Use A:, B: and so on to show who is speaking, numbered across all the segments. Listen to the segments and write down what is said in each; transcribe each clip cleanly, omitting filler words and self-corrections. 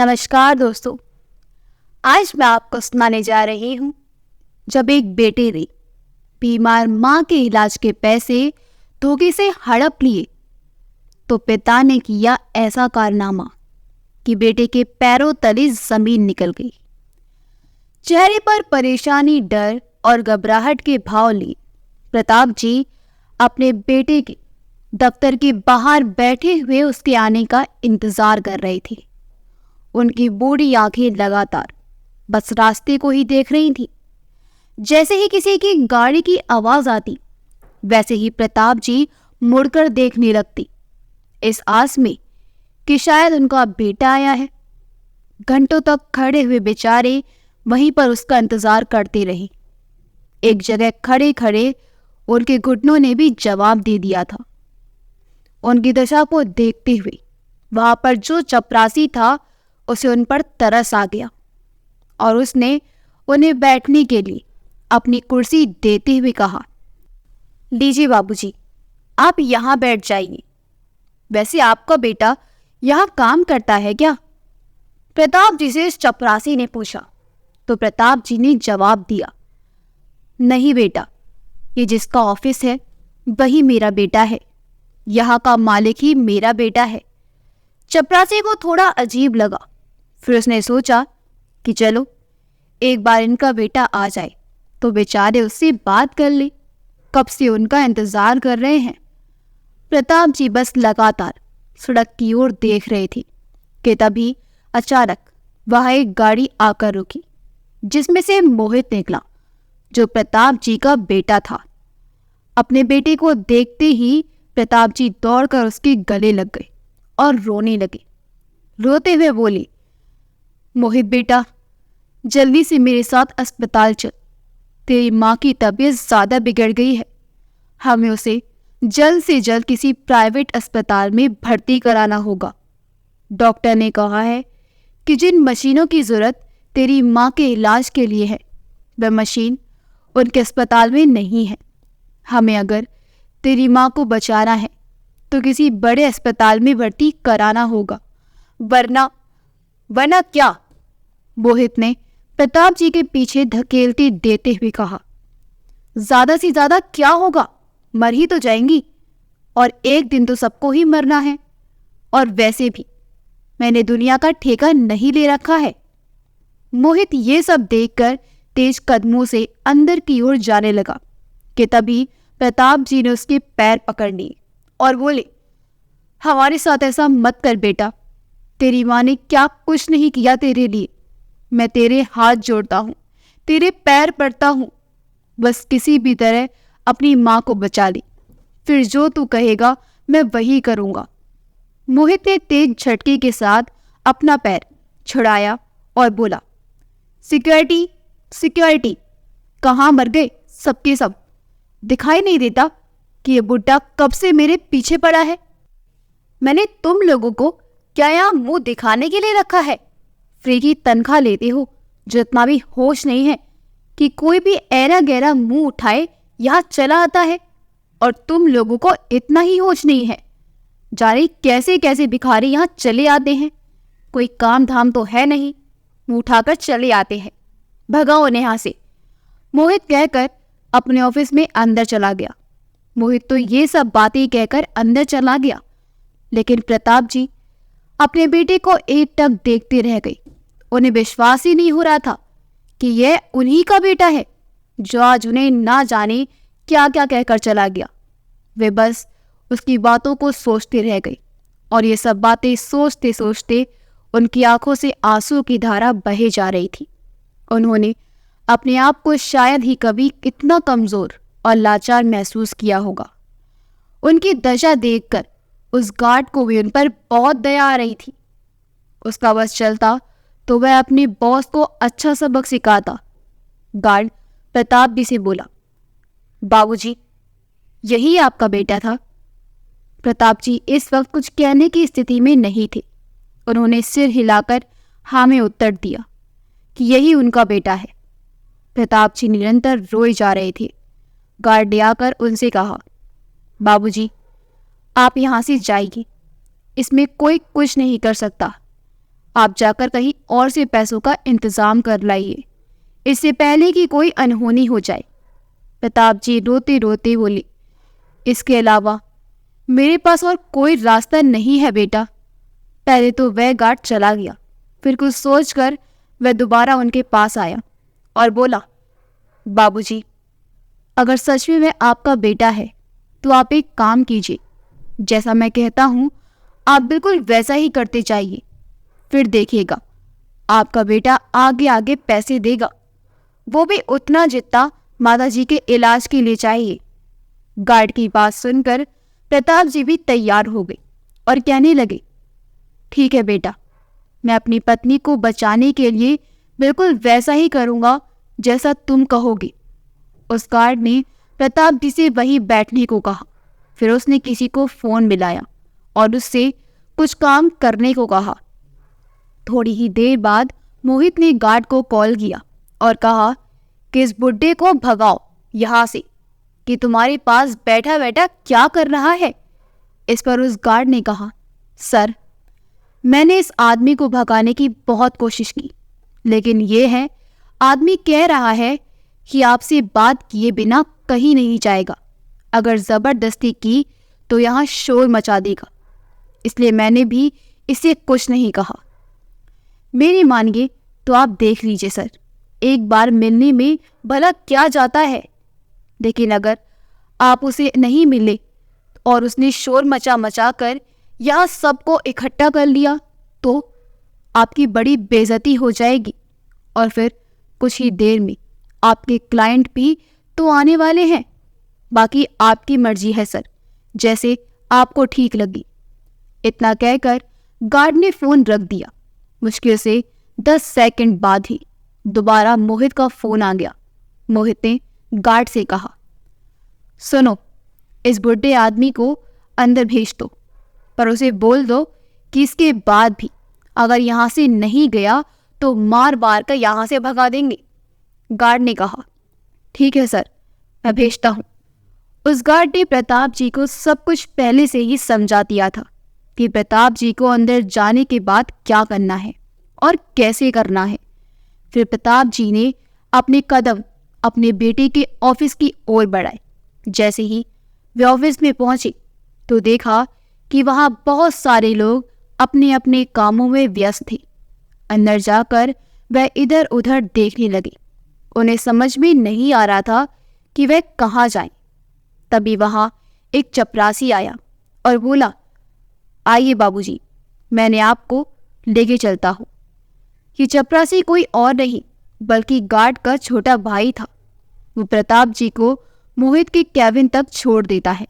A: नमस्कार दोस्तों। आज मैं आपको सुनाने जा रही हूँ जब एक बेटे ने बीमार माँ के इलाज के पैसे धोखे से हड़प लिए तो पिता ने किया ऐसा कारनामा कि बेटे के पैरों तले जमीन निकल गई। चेहरे पर परेशानी, डर और घबराहट के भाव लिए प्रताप जी अपने बेटे के दफ्तर के बाहर बैठे हुए उसके आने का इंतजार कर रहे थे। उनकी बूढ़ी आंखें लगातार बस रास्ते को ही देख रही थी। जैसे ही किसी की गाड़ी की आवाज आती वैसे ही प्रताप जी मुड़कर देखने लगती, इस आस में कि शायद उनका बेटा आया है। घंटों तक खड़े हुए बेचारे वहीं पर उसका इंतजार करते रहे। एक जगह खड़े खड़े उनके घुटनों ने भी जवाब दे दिया था। उनकी दशा को देखते हुए वहां पर जो चपरासी था उसे उन पर तरस आ गया और उसने उन्हें बैठने के लिए अपनी कुर्सी देते हुए कहा, लीजिए बाबूजी, आप यहाँ बैठ जाइए। वैसे आपका बेटा यहाँ काम करता है क्या? प्रताप जी से इस चपरासी ने पूछा तो प्रताप जी ने जवाब दिया, नहीं बेटा, ये जिसका ऑफिस है वही मेरा बेटा है। यहाँ का मालिक ही मेरा बेटा है। चपरासी को थोड़ा अजीब लगा, फिर उसने सोचा कि चलो एक बार इनका बेटा आ जाए तो बेचारे उससे बात कर ले, कब से उनका इंतजार कर रहे हैं। प्रताप जी बस लगातार सड़क की ओर देख रहे थे कि तभी अचानक वहां एक गाड़ी आकर रुकी, जिसमें से मोहित निकला, जो प्रताप जी का बेटा था। अपने बेटे को देखते ही प्रताप जी दौड़कर उसके गले लग गए और रोने लगे। रोते हुए बोले, मोहित बेटा, जल्दी से मेरे साथ अस्पताल चल। तेरी माँ की तबीयत ज़्यादा बिगड़ गई है। हमें उसे जल्द से जल्द किसी प्राइवेट अस्पताल में भर्ती कराना होगा। डॉक्टर ने कहा है कि जिन मशीनों की ज़रूरत तेरी माँ के इलाज के लिए है वह मशीन उनके अस्पताल में नहीं है। हमें अगर तेरी माँ को बचाना है तो किसी बड़े अस्पताल में भर्ती कराना होगा, वरना क्या? मोहित ने प्रताप जी के पीछे धकेलते देते हुए कहा, ज्यादा से ज्यादा क्या होगा, मर ही तो जाएंगी और एक दिन तो सबको ही मरना है। और वैसे भी मैंने दुनिया का ठेका नहीं ले रखा है। मोहित ये सब देखकर तेज कदमों से अंदर की ओर जाने लगा कि तभी प्रताप जी ने उसके पैर पकड़ लिए और बोले, हमारे साथ ऐसा मत कर बेटा, तेरी माँ ने क्या कुछ नहीं किया तेरे लिए। मैं तेरे हाथ जोड़ता हूँ, तेरे पैर पड़ता हूँ, बस किसी भी तरह अपनी माँ को बचा ले, फिर जो तू कहेगा मैं वही करूँगा। मोहित ने तेज झटके के साथ अपना पैर छुड़ाया और बोला, सिक्योरिटी सिक्योरिटी, कहाँ मर गए सबके सब? दिखाई नहीं देता कि ये बुड्ढा कब से मेरे पीछे पड़ा है? मैंने तुम लोगों को क्या यहाँ मुंह दिखाने के लिए रखा है? फ्री की तनख्वाह लेते हो, जो इतना भी होश नहीं है कि कोई भी ऐरा गहरा मुंह उठाए यहाँ चला आता है। और तुम लोगों को इतना ही होश नहीं है, जाने कैसे कैसे भिखारी यहाँ चले आते हैं। कोई काम धाम तो है नहीं, मुंह उठाकर चले आते हैं। भगाओ उन्हें यहाँ से। मोहित कहकर अपने ऑफिस में अंदर चला गया। मोहित तो ये सब बातें कहकर अंदर चला गया, लेकिन प्रताप जी अपने बेटे को एकटक देखते रह गए। उन्हें विश्वास ही नहीं हो रहा था कि यह उन्हीं का बेटा है, जो आज उन्हें ना जाने क्या क्या कहकर चला गया। वे बस उसकी बातों को सोचते रह गए और ये सब बातें सोचते सोचते उनकी आंखों से आंसू की धारा बहे जा रही थी। उन्होंने अपने आप को शायद ही कभी इतना कमजोर और लाचार महसूस किया होगा। उनकी दशा देखकर उस गार्ड को भी उन पर बहुत दया आ रही थी। उसका बस चलता तो वह अपने बॉस को अच्छा सबक सिखाता। गार्ड प्रताप जी से बोला, बाबूजी, यही आपका बेटा था? प्रताप जी इस वक्त कुछ कहने की स्थिति में नहीं थे। उन्होंने सिर हिलाकर हाँ में उत्तर दिया कि यही उनका बेटा है। प्रताप जी निरंतर रोए जा रहे थे। गार्ड ने आकर उनसे कहा, बाबूजी, आप यहाँ से जाइए, इसमें कोई कुछ नहीं कर सकता। आप जाकर कहीं और से पैसों का इंतजाम कर लाइए, इससे पहले कि कोई अनहोनी हो जाए। प्रताप जी रोते रोते बोले, इसके अलावा मेरे पास और कोई रास्ता नहीं है बेटा। पहले तो वह गार्ड चला गया, फिर कुछ सोचकर वह दोबारा उनके पास आया और बोला, बाबूजी, अगर सच में मैं आपका बेटा है तो आप एक काम कीजिए, जैसा मैं कहता हूँ आप बिल्कुल वैसा ही करते जाइए। फिर देखिएगा आपका बेटा आगे आगे पैसे देगा, वो भी उतना जितना माताजी के इलाज के लिए चाहिए। गार्ड की बात सुनकर प्रताप जी भी तैयार हो गए और कहने लगे, ठीक है बेटा, मैं अपनी पत्नी को बचाने के लिए बिल्कुल वैसा ही करूँगा जैसा तुम कहोगे। उस गार्ड ने प्रताप जी से वहीं बैठने को कहा। फिर उसने किसी को फ़ोन मिलाया और उससे कुछ काम करने को कहा। थोड़ी ही देर बाद मोहित ने गार्ड को कॉल किया और कहा कि इस बुड्ढे को भगाओ यहाँ से, कि तुम्हारे पास बैठा बैठा क्या कर रहा है। इस पर उस गार्ड ने कहा, सर, मैंने इस आदमी को भगाने की बहुत कोशिश की, लेकिन ये है, आदमी कह रहा है कि आपसे बात किए बिना कहीं नहीं जाएगा। अगर ज़बरदस्ती की तो यहाँ शोर मचा देगा, इसलिए मैंने भी इसे कुछ नहीं कहा। मेरी मानिए तो आप देख लीजिए सर, एक बार मिलने में भला क्या जाता है, लेकिन अगर आप उसे नहीं मिले और उसने शोर मचा मचा कर यहाँ सबको इकट्ठा कर लिया तो आपकी बड़ी बेइज्जती हो जाएगी, और फिर कुछ ही देर में आपके क्लाइंट भी तो आने वाले हैं। बाकी आपकी मर्जी है सर, जैसे आपको ठीक लगी। इतना कहकर गार्ड ने फ़ोन रख दिया। मुश्किल से 10 सेकंड बाद ही दोबारा मोहित का फ़ोन आ गया। मोहित ने गार्ड से कहा, सुनो, इस बुढ़े आदमी को अंदर भेज दो, पर उसे बोल दो कि इसके बाद भी अगर यहाँ से नहीं गया तो मार मार कर यहाँ से भगा देंगे। गार्ड ने कहा, ठीक है सर, मैं भेजता हूँ। उस गार्ड ने प्रताप जी को सब कुछ पहले से ही समझा दिया था कि प्रताप जी को अंदर जाने के बाद क्या करना है और कैसे करना है। फिर प्रताप जी ने अपने कदम अपने बेटे के ऑफिस की ओर बढ़ाए। जैसे ही वे ऑफिस में पहुंचे तो देखा कि वहां बहुत सारे लोग अपने अपने कामों में व्यस्त थे। अंदर जाकर वह इधर उधर देखने लगे। उन्हें समझ में नहीं आ रहा था कि वह कहाँ जाएं। तभी वहां एक चपरासी आया और बोला, आइए बाबूजी, मैंने आपको लेके चलता हूँ। ये चपरासी कोई और नहीं बल्कि गार्ड का छोटा भाई था। वो प्रताप जी को मोहित के कैबिन तक छोड़ देता है।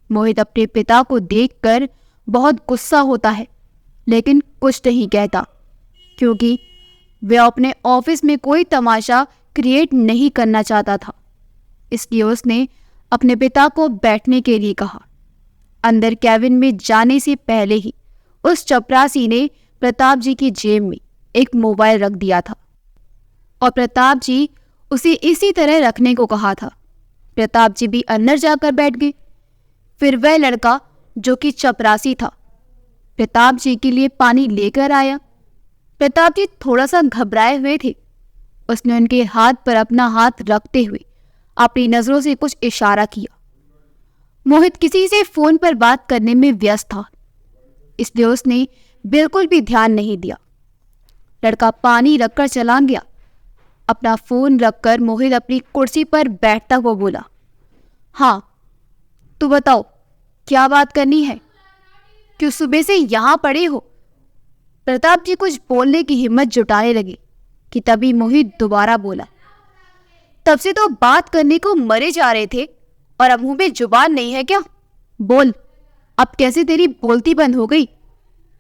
A: मोहित अपने पिता को देखकर बहुत गुस्सा होता है, लेकिन कुछ नहीं कहता, क्योंकि वह अपने ऑफिस में कोई तमाशा क्रिएट नहीं करना चाहता था। इसलिए उसने अपने पिता को बैठने के लिए कहा। अंदर कैबिन में जाने से पहले ही उस चपरासी ने प्रताप जी की जेब में एक मोबाइल रख दिया था और प्रताप जी उसे इसी तरह रखने को कहा था। प्रताप जी भी अंदर जाकर बैठ गए। फिर वह लड़का जो कि चपरासी था प्रताप जी के लिए पानी लेकर आया। प्रताप जी थोड़ा सा घबराए हुए थे। उसने उनके हाथ पर अपना हाथ रखते हुए अपनी नजरों से कुछ इशारा किया। मोहित किसी से फोन पर बात करने में व्यस्त था, इसलिए उसने बिल्कुल भी ध्यान नहीं दिया। लड़का पानी रखकर चला गया। अपना फोन रखकर मोहित अपनी कुर्सी पर बैठता हुआ बोला, हाँ तू बताओ क्या बात करनी है, क्यों सुबह से यहाँ पड़े हो। प्रताप जी कुछ बोलने की हिम्मत जुटाने लगे कि तभी मोहित दोबारा बोला, तब से तो बात करने को मरे जा रहे थे और अब मुंह में जुबान नहीं है क्या? बोल, अब कैसे तेरी बोलती बंद हो गई?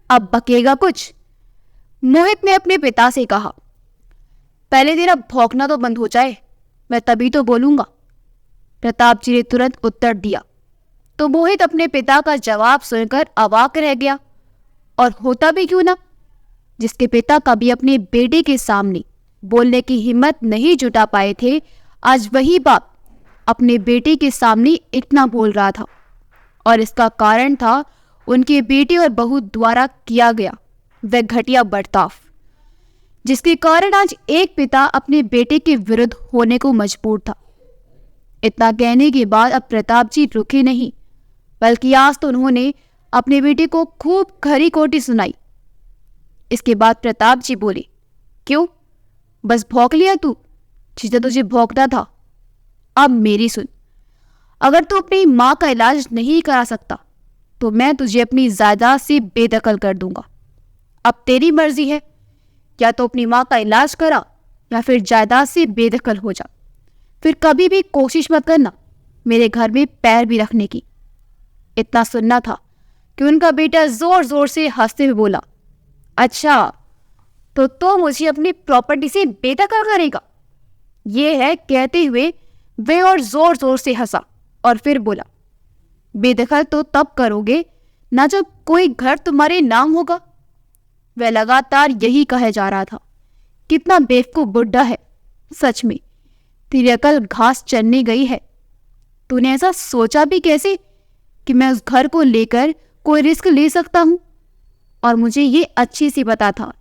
A: अब बकेगा कुछ? मोहित ने अपने पिता से कहा, पहले तेरा भौंकना तो बंद हो जाए, मैं तभी तो बोलूंगा। प्रताप जी ने तुरंत उत्तर दिया तो मोहित अपने पिता का जवाब सुनकर अवाक रह गया। और होता भी क्यों ना, जिसके पिता कभी अपने बेटे के सामने बोलने की हिम्मत नहीं जुटा पाए थे, आज वही बाप अपने बेटे के सामने इतना बोल रहा था। और इसका कारण था उनके बेटे और बहू द्वारा किया गया वह घटिया बर्ताव, जिसके कारण आज एक पिता अपने बेटे के विरुद्ध होने को मजबूर था। इतना कहने के बाद अब प्रताप जी रुके नहीं, बल्कि आज तो उन्होंने अपने बेटे को खूब खरी खोटी सुनाई। इसके बाद प्रताप जी बोले, क्यों, बस भौंक लिया तू जिसे तुझे भौंकना था? अब मेरी सुन, अगर तू अपनी माँ का इलाज नहीं करा सकता तो मैं तुझे अपनी जायदाद से बेदखल कर दूंगा। अब तेरी मर्जी है, या तो अपनी माँ का इलाज करा या फिर जायदाद से बेदखल हो जा। फिर कभी भी कोशिश मत करना मेरे घर में पैर भी रखने की। इतना सुनना था कि उनका बेटा जोर जोर से हंसते हुए बोला, अच्छा तो मुझे अपनी प्रॉपर्टी से बेदखल करेगा? ये है कहते हुए वे और जोर जोर से हंसा और फिर बोला, बेदखल तो तब करोगे ना जब कोई घर तुम्हारे नाम होगा। वह लगातार यही कहे जा रहा था, कितना बेवकूफ बुढ़ा है, सच में तेरी अकल घास चरने गई है। तूने ऐसा सोचा भी कैसे कि मैं उस घर को लेकर कोई रिस्क ले सकता हूं? और मुझे ये अच्छी सी पता था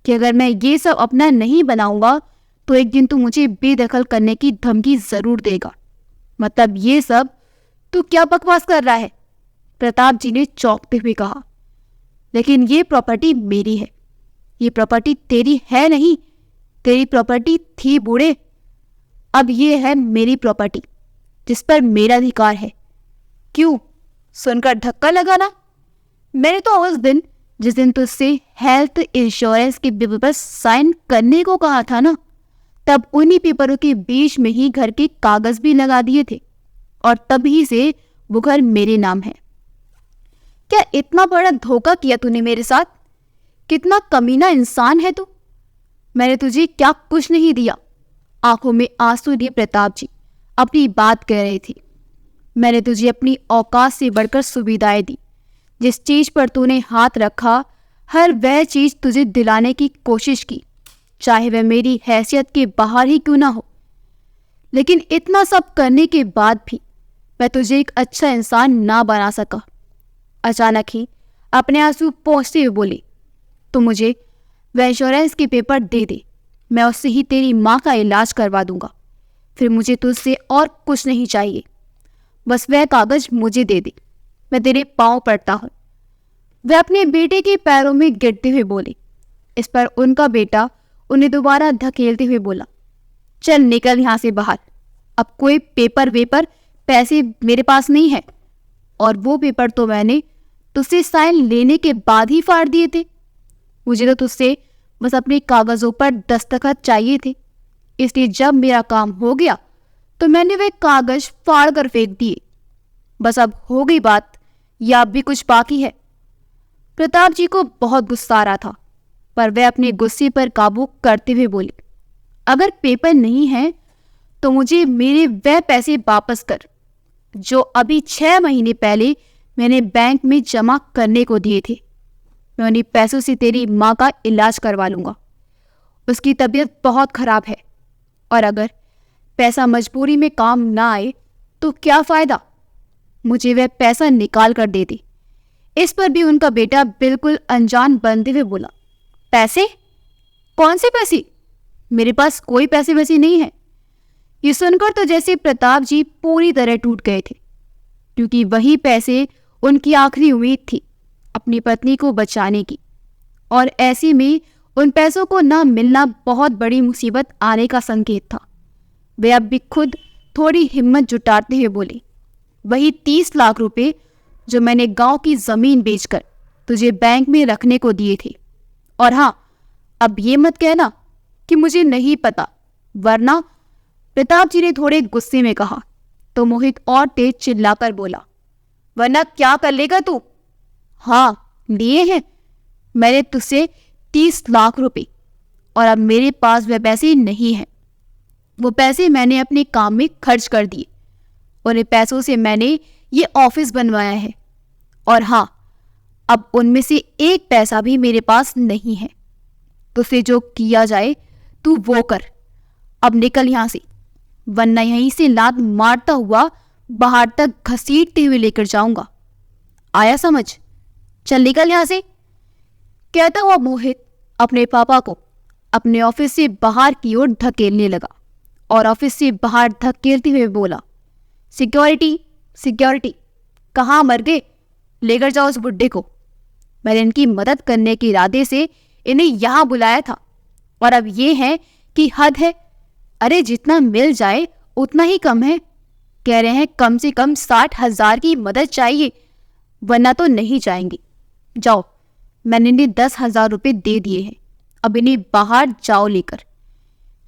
A: कि अगर मैं ये सब अपना नहीं बनाऊंगा तो एक दिन तू मुझे बेदखल करने की धमकी जरूर देगा। मतलब ये सब तू क्या बकवास कर रहा है? प्रताप जी ने चौंकते हुए कहा, लेकिन ये प्रॉपर्टी मेरी है। ये प्रॉपर्टी तेरी है नहीं, तेरी प्रॉपर्टी थी बूढ़े। अब ये है मेरी प्रॉपर्टी जिस पर मेरा अधिकार है। क्यों, सुनकर धक्का लगाना? मैंने तो उस दिन जिस दिन तुझसे हेल्थ इंश्योरेंस के पेपर पर साइन करने को कहा था ना, तब उन्हीं पेपरों के बीच में ही घर के कागज भी लगा दिए थे और तभी से वो घर मेरे नाम है। क्या इतना बड़ा धोखा किया तूने मेरे साथ? कितना कमीना इंसान है तू। मैंने तुझे क्या कुछ नहीं दिया। आंखों में आंसू लिए प्रताप जी अपनी बात कह रहे थे। मैंने तुझे अपनी औकात से बढ़कर सुविधाएं दी। जिस चीज पर तूने हाथ रखा हर वह चीज तुझे दिलाने की कोशिश की, चाहे वह मेरी हैसियत के बाहर ही क्यों ना हो। लेकिन इतना सब करने के बाद भी मैं तुझे एक अच्छा इंसान ना बना सका। अचानक ही अपने आंसू पोंछते हुए बोली, तो मुझे वह इंश्योरेंस के पेपर दे दे, मैं उससे ही तेरी माँ का इलाज करवा दूंगा। फिर मुझे तुझसे और कुछ नहीं चाहिए, बस वह कागज मुझे दे दे, मैं तेरे पांव पड़ता हूँ। वह अपने बेटे के पैरों में गिरते हुए बोली। इस पर उनका बेटा उन्हें दोबारा धकेलते हुए बोला, चल निकल यहाँ से बाहर। अब कोई पेपर वेपर पैसे मेरे पास नहीं है, और वो पेपर तो मैंने तुझसे साइन लेने के बाद ही फाड़ दिए थे। मुझे तो तुझसे बस अपने कागजों पर दस्तखत चाहिए थे, इसलिए जब मेरा काम हो गया तो मैंने वे कागज फाड़ कर फेंक दिए। बस अब हो गई बात, या अब भी कुछ बाकी है? प्रताप जी को बहुत गुस्सा आ रहा था, पर वह अपने गुस्से पर काबू करते हुए बोले, अगर पेपर नहीं है तो मुझे मेरे वह पैसे वापस कर जो अभी 6 महीने पहले मैंने बैंक में जमा करने को दिए थे। मैं उन्हीं पैसों से तेरी माँ का इलाज करवा लूंगा। उसकी तबीयत बहुत खराब है, और अगर पैसा मजबूरी में काम ना आए तो क्या फायदा? मुझे वह पैसा निकाल कर दे दे। इस पर भी उनका बेटा बिल्कुल अनजान बनते हुए बोला, पैसे? कौन से पैसे? मेरे पास कोई पैसे वैसे नहीं है। ये सुनकर तो जैसे प्रताप जी पूरी तरह टूट गए थे, क्योंकि वही पैसे उनकी आखिरी उम्मीद थी अपनी पत्नी को बचाने की, और ऐसे में उन पैसों को न मिलना बहुत बड़ी मुसीबत आने का संकेत था। वे अब भी खुद थोड़ी हिम्मत जुटाते हुए बोले, वही 30 लाख रुपए जो मैंने गांव की जमीन बेचकर तुझे बैंक में रखने को दिए थे। और हाँ, अब ये मत कहना कि मुझे नहीं पता, वरना प्रताप जी ने थोड़े गुस्से में कहा तो मोहित और तेज चिल्लाकर बोला, वरना क्या कर लेगा तू? हाँ, लिए हैं मैंने तुझसे 30 लाख रुपए, और अब मेरे पास वह पैसे नहीं हैं। वो पैसे मैंने अपने काम में खर्च कर दिए। उन्हें पैसों से मैंने ये ऑफिस बनवाया है, और हाँ, अब उनमें से एक पैसा भी मेरे पास नहीं है। तुझसे जो किया जाए तू वो कर। अब निकल यहां से, वरना यहीं से लात मारता हुआ बाहर तक घसीटते हुए लेकर जाऊंगा। आया समझ? चल निकल यहां से। कहता हुआ मोहित अपने पापा को अपने ऑफिस से बाहर की ओर धकेलने लगा और ऑफिस से बाहर धकेलते हुए बोला, सिक्योरिटी सिक्योरिटी, कहाँ मर गए, लेकर जाओ उस बुड्ढे को। मैंने इनकी मदद करने के इरादे से इन्हें यहाँ बुलाया था और अब ये है कि हद है। अरे जितना मिल जाए उतना ही कम है। कह रहे हैं कम से कम 60,000 की मदद चाहिए, वरना तो नहीं जाएंगे। जाओ, मैंने इन्हें 10,000 रुपये दे दिए हैं, अब इन्हें बाहर जाओ लेकर।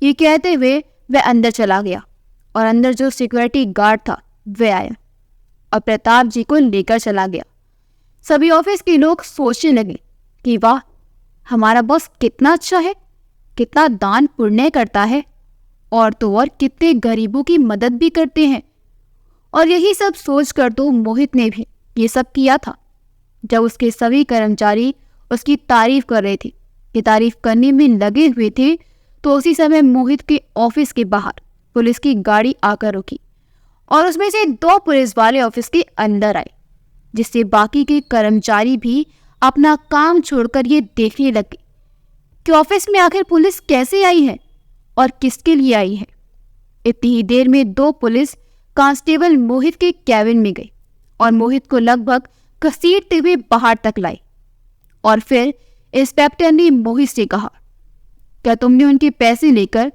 A: ये कहते हुए वह अंदर चला गया और अंदर जो सिक्योरिटी गार्ड था वह आया और प्रताप जी को लेकर चला गया। सभी ऑफिस के लोग सोचने लगे कि वाह, हमारा बॉस कितना अच्छा है, कितना दान पुण्य करता है और तो और कितने गरीबों की मदद भी करते हैं। और यही सब सोचकर तो मोहित ने भी ये सब किया था। जब उसके सभी कर्मचारी उसकी तारीफ कर रहे थे, ये तारीफ करने में लगे हुए थे, तो उसी समय मोहित के ऑफिस के बाहर पुलिस की गाड़ी आकर रुकी और उसमें से 2 पुलिस वाले ऑफिस के अंदर आए, जिससे बाकी के कर्मचारी भी अपना काम छोड़कर ये देखने लगे कि ऑफिस में आखिर पुलिस कैसे आई है और किसके लिए आई है। इतनी ही देर में 2 पुलिस कांस्टेबल मोहित के कैबिन में गए और मोहित को लगभग घसीटते हुए बाहर तक लाए। और फिर इंस्पेक्टर ने मोहित से कहा, क्या तुमने उनके पैसे लेकर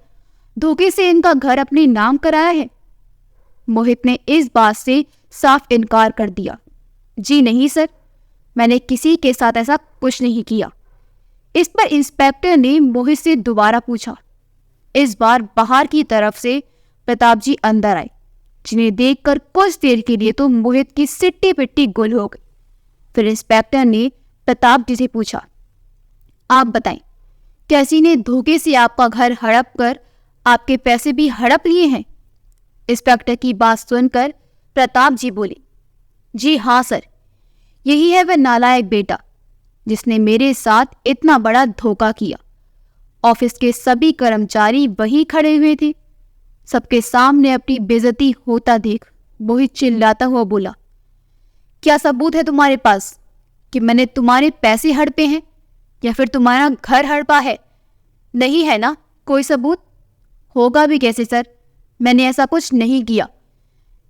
A: धोखे से इनका घर अपने नाम कराया है? मोहित ने इस बात से साफ इनकार कर दिया। जी नहीं सर, मैंने किसी के साथ ऐसा कुछ नहीं किया। इस पर इंस्पेक्टर ने मोहित से दोबारा पूछा। इस बार बाहर की तरफ से प्रताप जी अंदर आए, जिन्हें देखकर कुछ देर के लिए तो मोहित की सिट्टी पिट्टी गुल हो गई। फिर इंस्पेक्टर ने प्रताप जी से पूछा, आप बताएं, कैसी ने धोखे से आपका घर हड़प कर आपके पैसे भी हड़प लिए हैं? इंस्पेक्टर की बात सुनकर प्रताप जी बोले, जी हाँ सर, यही है वह नालायक बेटा जिसने मेरे साथ इतना बड़ा धोखा किया। ऑफिस के सभी कर्मचारी वहीं खड़े हुए थे। सबके सामने अपनी बेइज्जती होता देख मोहित चिल्लाता हुआ बोला, क्या सबूत है तुम्हारे पास कि मैंने तुम्हारे पैसे हड़पे हैं या फिर तुम्हारा घर हड़पा है? नहीं है ना कोई सबूत? होगा भी कैसे सर, मैंने ऐसा कुछ नहीं किया।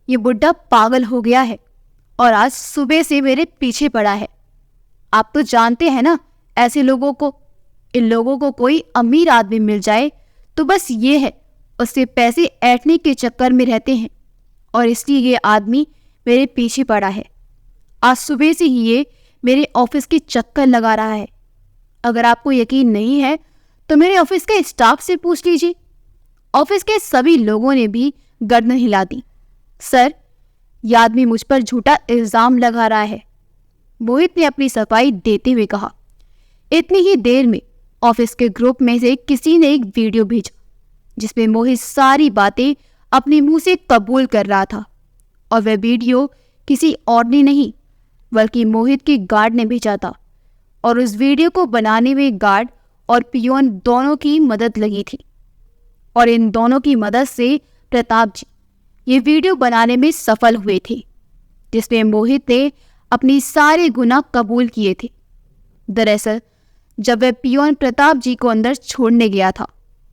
A: ये बुड्ढा पागल हो गया है और आज सुबह से मेरे पीछे पड़ा है। आप तो जानते हैं ना ऐसे लोगों को, इन लोगों को कोई अमीर आदमी मिल जाए तो बस ये है, उससे पैसे ऐंठने के चक्कर में रहते हैं और इसलिए ये आदमी मेरे पीछे पड़ा है। आज सुबह से ही ये मेरे ऑफिस के चक्कर लगा रहा है। अगर आपको यकीन नहीं है तो मेरे ऑफिस के स्टाफ से पूछ लीजिए। ऑफिस के सभी लोगों ने भी गर्दन हिला दी। सर, यह आदमी मुझ पर झूठा इल्जाम लगा रहा है, मोहित ने अपनी सफाई देते हुए कहा। इतनी ही देर में ऑफिस के ग्रुप में से किसी ने एक वीडियो भेजा जिसमें मोहित सारी बातें अपने मुंह से कबूल कर रहा था और वह वीडियो किसी और ने नहीं बल्कि मोहित के गार्ड ने भेजा था और उस वीडियो को बनाने में गार्ड और पियोन दोनों की मदद लगी थी और इन दोनों की मदद से प्रताप जी ये वीडियो बनाने में सफल हुए थे, जिसमें मोहित ने अपनी सारे गुनाह कबूल किए थे। दरअसल जब वह पियोन प्रताप जी को अंदर छोड़ने गया था,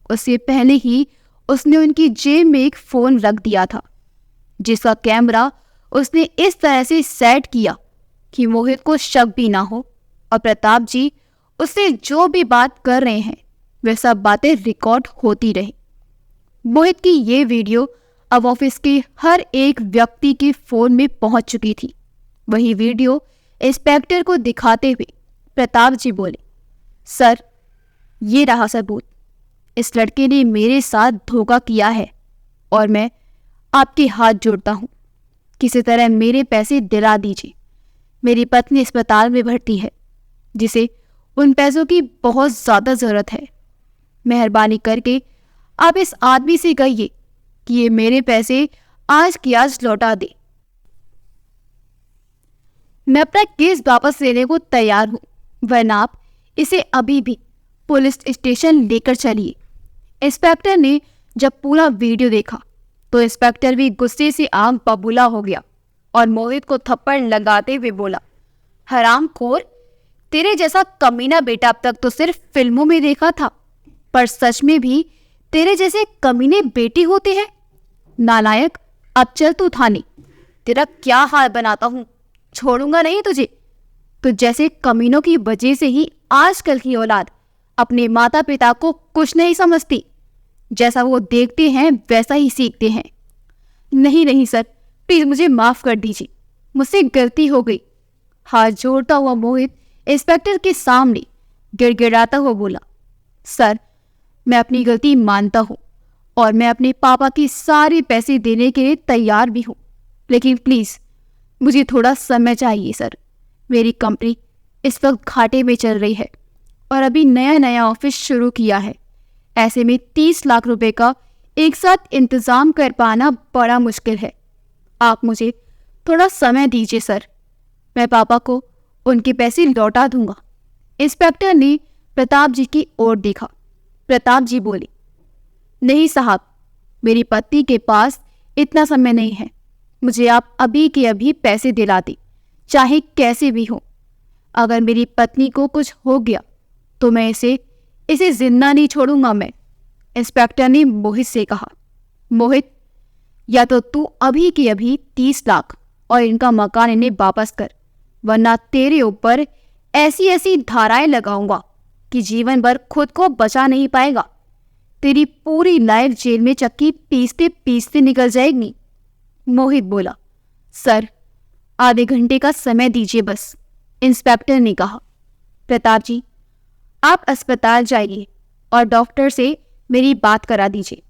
A: उससे पहले ही उसने उनकी जेब में एक फोन रख दिया था, जिसका कैमरा उसने इस तरह से सेट किया कि मोहित को शक भी ना हो और प्रताप जी उससे जो भी बात कर रहे हैं वह सब बातें रिकॉर्ड होती रहे। मोहित की ये वीडियो अब ऑफिस के हर एक व्यक्ति के फोन में पहुंच चुकी थी। वही वीडियो इंस्पेक्टर को दिखाते हुए प्रताप जी बोले, सर, ये रहा सबूत। इस लड़के ने मेरे साथ धोखा किया है और मैं आपके हाथ जोड़ता हूँ, किसी तरह मेरे पैसे दिला दीजिए। मेरी पत्नी अस्पताल में भर्ती है, जिसे उन पैसों की बहुत ज़्यादा ज़रूरत है। मेहरबानी करके आप इस आदमी से कहिए कि ये मेरे पैसे आज की आज लौटा दे। मैं अपना केस वापस लेने को तैयार हूँ, वरना आप इसे अभी भी पुलिस स्टेशन लेकर चलिए। इंस्पेक्टर ने जब पूरा वीडियो देखा तो इंस्पेक्टर भी गुस्से से आग बबूला हो गया और मोहित को थप्पड़ लगाते हुए बोला, हरामखोर, तेरे जैसा कमीना बेटा अब तक तो सिर्फ फिल्मों में देखा था, पर सच में भी तेरे जैसे कमीने बेटे होते हैं। नालायक, अब चल तू थाने, तेरा क्या हाल बनाता हूँ, छोड़ूंगा नहीं तुझे। तो जैसे कमीनों की वजह से ही आजकल की औलाद अपने माता पिता को कुछ नहीं समझती, जैसा वो देखते हैं वैसा ही सीखते हैं। नहीं नहीं सर, प्लीज मुझे माफ कर दीजिए, मुझसे गलती हो गई। हाथ जोड़ता हुआ मोहित इंस्पेक्टर के सामने गिड़गिड़ाता हुआ बोला, सर मैं अपनी गलती मानता हूँ और मैं अपने पापा के सारे पैसे देने के लिए तैयार भी हूँ, लेकिन प्लीज मुझे थोड़ा समय चाहिए सर। मेरी कंपनी इस वक्त घाटे में चल रही है और अभी नया नया ऑफिस शुरू किया है। ऐसे में 30 लाख रुपए का एक साथ इंतजाम कर पाना बड़ा मुश्किल है। आप मुझे थोड़ा समय दीजिए सर, मैं पापा को उनके पैसे लौटा दूंगा। इंस्पेक्टर ने प्रताप जी की ओर देखा। प्रताप जी बोले, नहीं साहब, मेरी पत्नी के पास इतना समय नहीं है, मुझे आप अभी के अभी पैसे दिला दें, चाहे कैसे भी हो। अगर मेरी पत्नी को कुछ हो गया तो मैं इसे जिंदा नहीं छोड़ूंगा मैं। इंस्पेक्टर ने मोहित से कहा, मोहित, या तो तू अभी के अभी 30 लाख और इनका मकान इन्हें वापस कर, वरना तेरे ऊपर ऐसी ऐसी धाराएं लगाऊंगा कि जीवन भर खुद को बचा नहीं पाएगा। तेरी पूरी लाइफ जेल में चक्की पीसते पीसते निकल जाएगी। मोहित बोला, सर आधे घंटे का समय दीजिए बस। इंस्पेक्टर ने कहा, प्रताप जी आप अस्पताल जाइए और डॉक्टर से मेरी बात करा दीजिए।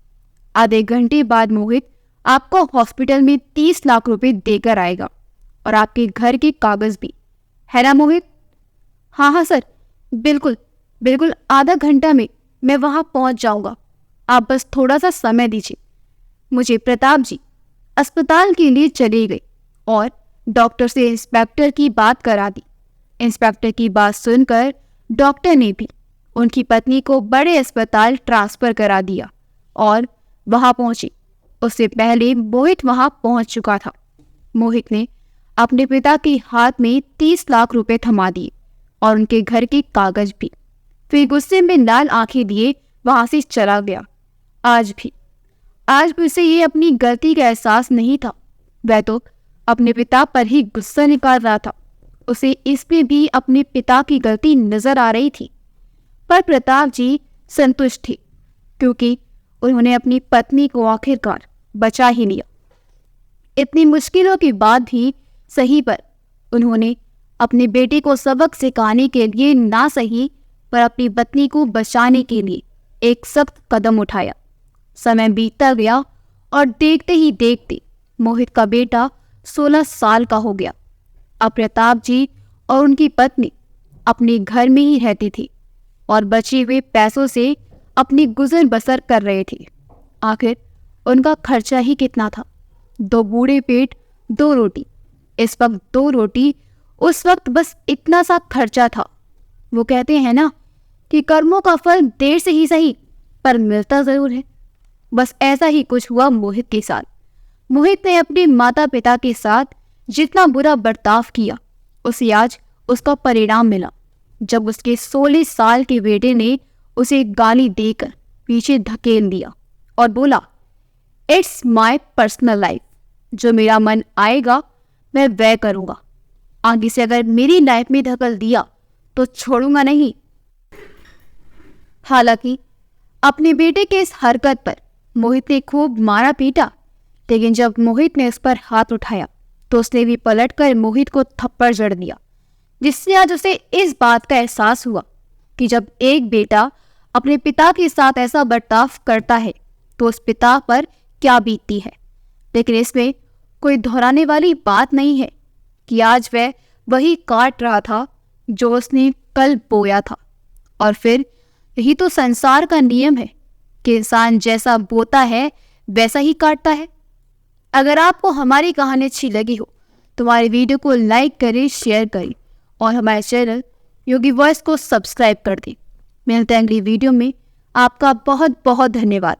A: आधे घंटे बाद मोहित आपको हॉस्पिटल में 30 लाख रुपए देकर आएगा और आपके घर के कागज भी, है ना मोहित? हाँ हाँ सर, बिल्कुल बिल्कुल, आधा घंटा में मैं वहां पहुंच जाऊंगा, आप बस थोड़ा सा समय दीजिए मुझे। प्रताप जी अस्पताल के लिए चले गए और डॉक्टर से इंस्पेक्टर की बात करा दी। इंस्पेक्टर की बात सुनकर डॉक्टर ने भी उनकी पत्नी को बड़े अस्पताल ट्रांसफर करा दिया और वहां पहुंची। उससे पहले मोहित वहां पहुंच चुका था। मोहित ने अपने पिता के हाथ में 30 लाख रुपए थमा दिए और उनके घर के कागज भी। फिर गुस्से में लाल आंखें लिए वहां से चला गया। आज भी उसे ये अपनी गलती का एहसास नहीं था। वह तो अपने पिता पर ही गुस्सा निकाल रहा था। उसे इसमें भी अपने पिता की गलती नजर आ रही थी, पर प्रताप जी संतुष्ट थे क्योंकि उन्होंने अपनी पत्नी को आखिरकार बचा ही लिया। इतनी मुश्किलों के बाद भी सही पर उन्होंने अपने बेटे को सबक सिखाने के लिए ना सही पर अपनी पत्नी को बचाने के लिए एक सख्त कदम उठाया। समय बीतता गया और देखते ही देखते मोहित का बेटा 16 साल का हो गया। अब प्रताप जी और उनकी पत्नी अपने घर में ही रहती थी और बचे हुए पैसों से अपनी गुजर बसर कर रहे थे। आखिर उनका खर्चा ही कितना था? 2 बूढ़े पेट 2 रोटी। इस वक्त 2 रोटी, उस वक्त बस इतना सा खर्चा था। वो कहते हैं ना कि कर्मों का फल देर से ही सही पर मिलता जरूर है। बस ऐसा ही कुछ हुआ मोहित के साथ। मोहित ने अपने माता पिता के साथ जितना बुरा बर्ताव किया, उसे आज उसका परिणाम मिला जब उसके 16 साल के बेटे ने उसे गाली देकर पीछे धकेल दिया और बोला, इट्स माय पर्सनल लाइफ, जो मेरा मन आएगा मैं वह करूंगा, आगे से अगर मेरी लाइफ में धकेल दिया तो छोड़ूंगा नहीं। हालांकि अपने बेटे के इस हरकत पर मोहित ने खूब मारा पीटा, लेकिन जब मोहित ने उस पर हाथ उठाया तो उसने भी पलटकर मोहित को थप्पड़ जड़ दिया, जिससे आज उसे इस बात का एहसास हुआ कि जब एक बेटा अपने पिता के साथ ऐसा बर्ताव करता है तो उस पिता पर क्या बीतती है। लेकिन इसमें कोई दोहराने वाली बात नहीं है कि आज वह वही काट रहा था जो उसने कल बोया था। और फिर यही तो संसार का नियम है कि इंसान जैसा बोता है वैसा ही काटता है। अगर आपको हमारी कहानी अच्छी लगी हो तो हमारे वीडियो को लाइक करें, शेयर करें और हमारे चैनल योगी वॉइस को सब्सक्राइब कर दें। मिलते हैं अगली वीडियो में। आपका बहुत बहुत धन्यवाद।